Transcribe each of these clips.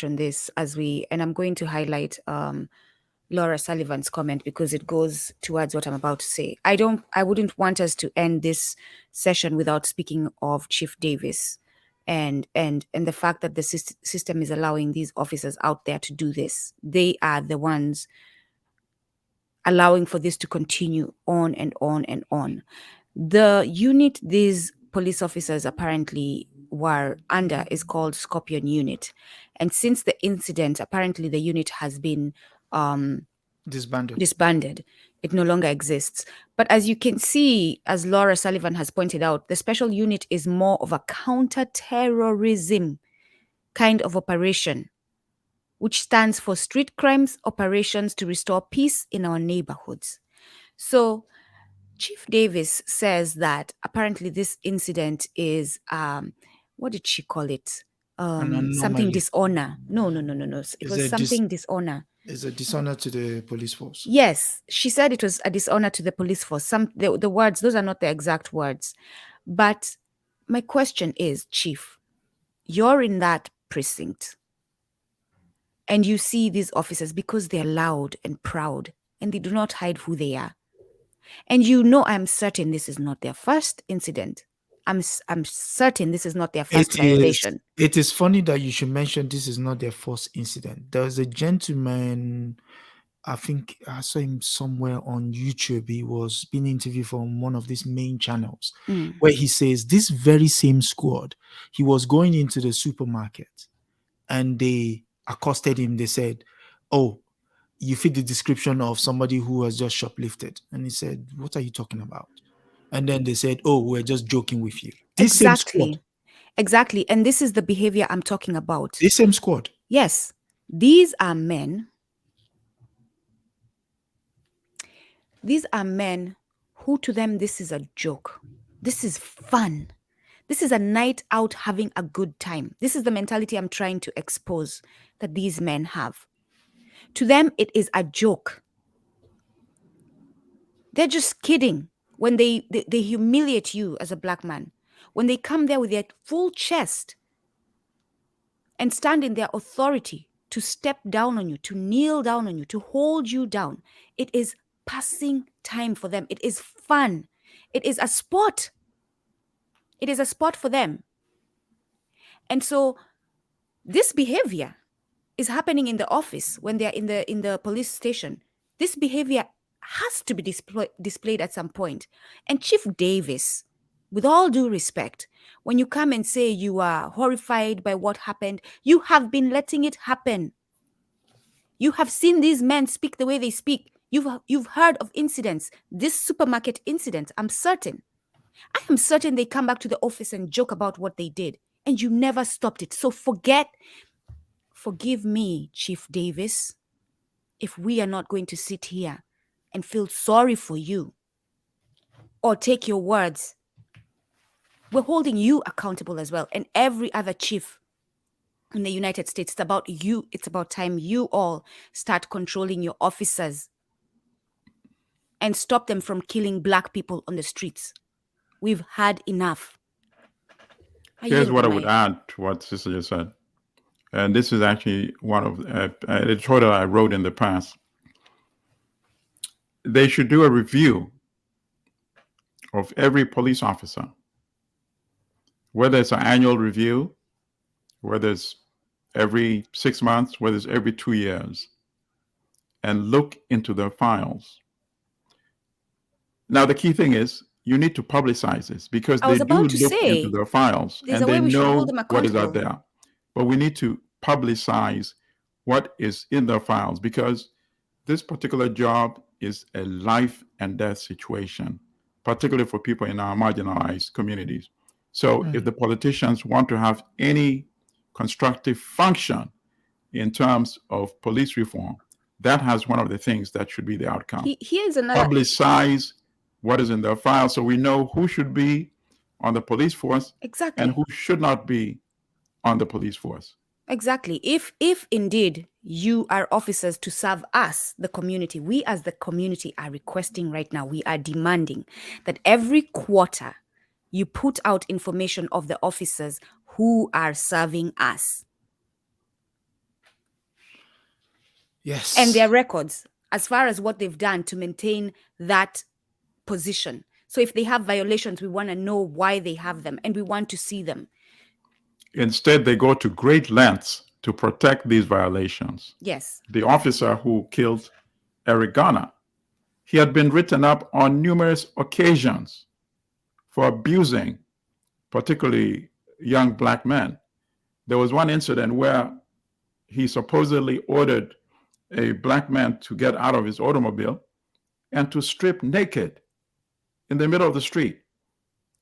on this and I'm going to highlight Laura Sullivan's comment because it goes towards what I'm about to say. I wouldn't want us to end this session without speaking of Chief Davis and the fact that the system is allowing these officers out there to do this. They are the ones allowing for this to continue on and on and on. The unit these police officers apparently were under is called Scorpion Unit. And since the incident, apparently the unit has been disbanded. It no longer exists. But as you can see, as Laura Sullivan has pointed out, the special unit is more of a counter-terrorism kind of operation, which stands for Street Crimes Operations to Restore Peace in Our Neighborhoods. So Chief Davis says that apparently this incident is, what did she call it? Something dishonor. No. It was something dishonor. It's a dishonor to the police force. Yes, she said it was a dishonor to the police force. The words, those are not the exact words. But my question is, Chief, you're in that precinct and you see these officers because they're loud and proud and they do not hide who they are. And I'm certain this is not their first incident. I'm certain this is not their first violation. It is funny that you should mention this is not their first incident. There was a gentleman, I think I saw him somewhere on YouTube. He was being interviewed from one of these main channels where he says this very same squad, he was going into the supermarket and they accosted him. They said, "Oh, you fit the description of somebody who has just shoplifted." And he said, "What are you talking about?" And then they said, "Oh, we're just joking with you." This same squad. Exactly. And this is the behavior I'm talking about. This same squad. Yes. These are men. These are men who to them, this is a joke. This is fun. This is a night out having a good time. This is the mentality I'm trying to expose that these men have. To them, it is a joke. They're just kidding when they humiliate you as a black man. When they come there with their full chest and stand in their authority to step down on you, to kneel down on you, to hold you down. It is passing time for them. It is fun. It is a sport. It is a sport for them. And so this behavior is happening in the office when they're in the police station. This behavior has to be displayed at some point. And Chief Davis, with all due respect, when you come and say you are horrified by what happened, you have been letting it happen. You have seen these men speak the way they speak. You've heard of incidents. This supermarket incident, I'm certain. I am certain they come back to the office and joke about what they did, and you never stopped it. So forgive me, Chief Davis, if we are not going to sit here and feel sorry for you or take your words. We're holding you accountable as well, and every other chief in the United States. It's about you. It's about time you all start controlling your officers and stop them from killing black people on the streets. We've had enough. Here's what I would add to what Sister just said. And this is actually one of an editorial I wrote in the past. They should do a review of every police officer, whether it's an annual review, whether it's every 6 months, whether it's every 2 years, and look into their files. Now, the key thing is you need to publicize this because they do look into their files and they know what is out there. But we need to publicize what is in their files because this particular job is a life and death situation, particularly for people in our marginalized communities. So if the politicians want to have any constructive function in terms of police reform, that has one of the things that should be the outcome. Here's another. Publicize what is in their file so we know who should be on the police force and who should not be on the police force. Exactly. If indeed you are officers to serve us, the community, we as the community are requesting right now, we are demanding that every quarter you put out information of the officers who are serving us. Yes. And their records, as far as what they've done to maintain that position. So if they have violations, we want to know why they have them, and we want to see them. Instead, they go to great lengths to protect these violations. Yes. The officer who killed Eric Garner, he had been written up on numerous occasions for abusing, particularly young black men. There was one incident where he supposedly ordered a black man to get out of his automobile and to strip naked in the middle of the street.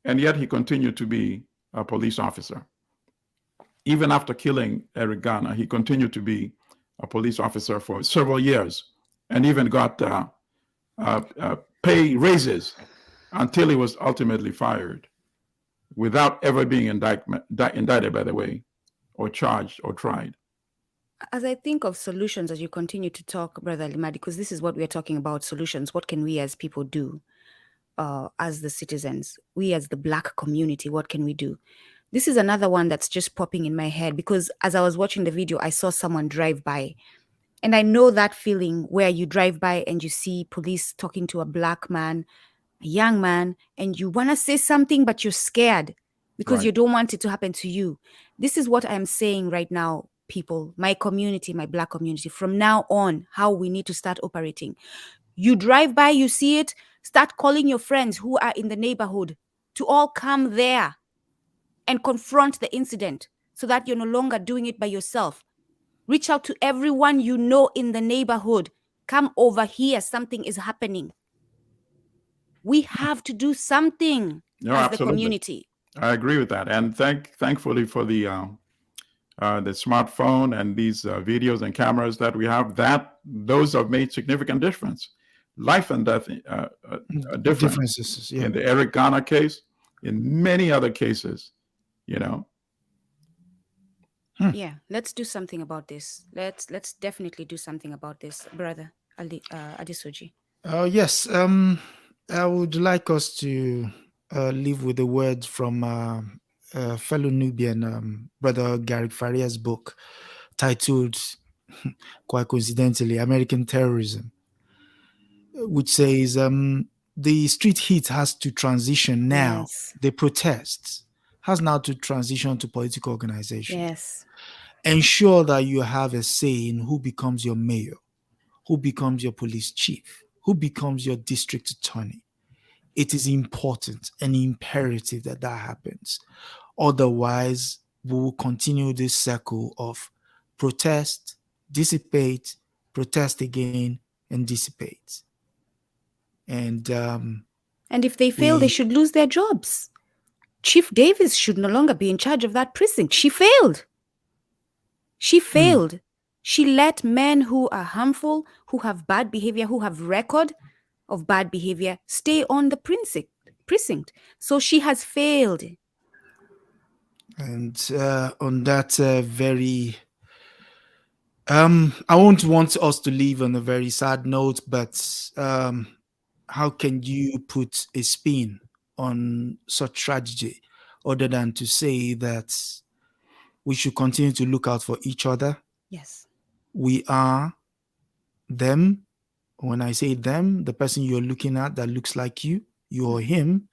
And yet he continued to be a police officer. Even after killing Eric Garner, he continued to be a police officer for several years and even got pay raises until he was ultimately fired without ever being indicted, by the way, or charged or tried. As I think of solutions, as you continue to talk, Brother Limadi, because this is what we're talking about, solutions. What can we as people do, as the citizens? We as the Black community, what can we do? This is another one that's just popping in my head, because as I was watching the video, I saw someone drive by. And I know that feeling where you drive by and you see police talking to a Black man, a young man, and you want to say something, but you're scared because you don't want it to happen to you. This is what I'm saying right now, people, my community, my Black community, from now on, how we need to start operating. You drive by, you see it, start calling your friends who are in the neighborhood to all come there and confront the incident so that you're no longer doing it by yourself. Reach out to everyone you know in the neighborhood. Come over here, something is happening. We have to do something as the community. I agree with that. And thankfully for the smartphone and these videos and cameras that we have, those have made significant difference. Life and death differences. In the Eric Garner case, in many other cases, Yeah, let's do something about this. Let's definitely do something about this, Brother Adesoji. Yes. I would like us to leave with a word from fellow Nubian, Brother Garrick Faria's book, titled, quite coincidentally, American Terrorism, which says the street heat has to transition now. Yes. The protests has now to transition to political organization. Yes. Ensure that you have a say in who becomes your mayor, who becomes your police chief, who becomes your district attorney. It is important and imperative that happens. Otherwise, we will continue this cycle of protest, dissipate, protest again, and dissipate. And if they fail, they should lose their jobs. Chief Davis should no longer be in charge of that precinct. She failed. She failed. She let men who are harmful, who have bad behavior, who have record of bad behavior, stay on the precinct. So she has failed. And on that very... I won't want us to leave on a very sad note, but how can you put a spin on such tragedy other than to say that we should continue to look out for each other? Yes. We are them. When I say them, the person you're looking at that looks like you, you're him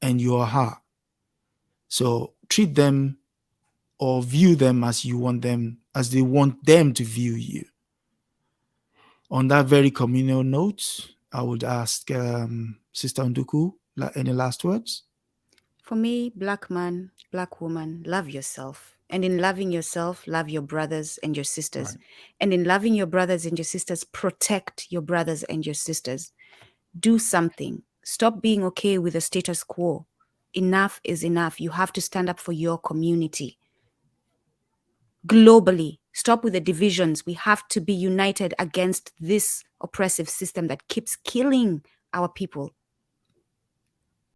and you're her. So treat them or view them as you want them, as they want them to view you. On that very communal note, I would ask Sister Nduku, any last words? For me, Black man, Black woman, love yourself. And in loving yourself, love your brothers and your sisters. Right. And in loving your brothers and your sisters, protect your brothers and your sisters. Do something. Stop being okay with the status quo. Enough is enough. You have to stand up for your community. Globally, stop with the divisions. We have to be united against this oppressive system that keeps killing our people.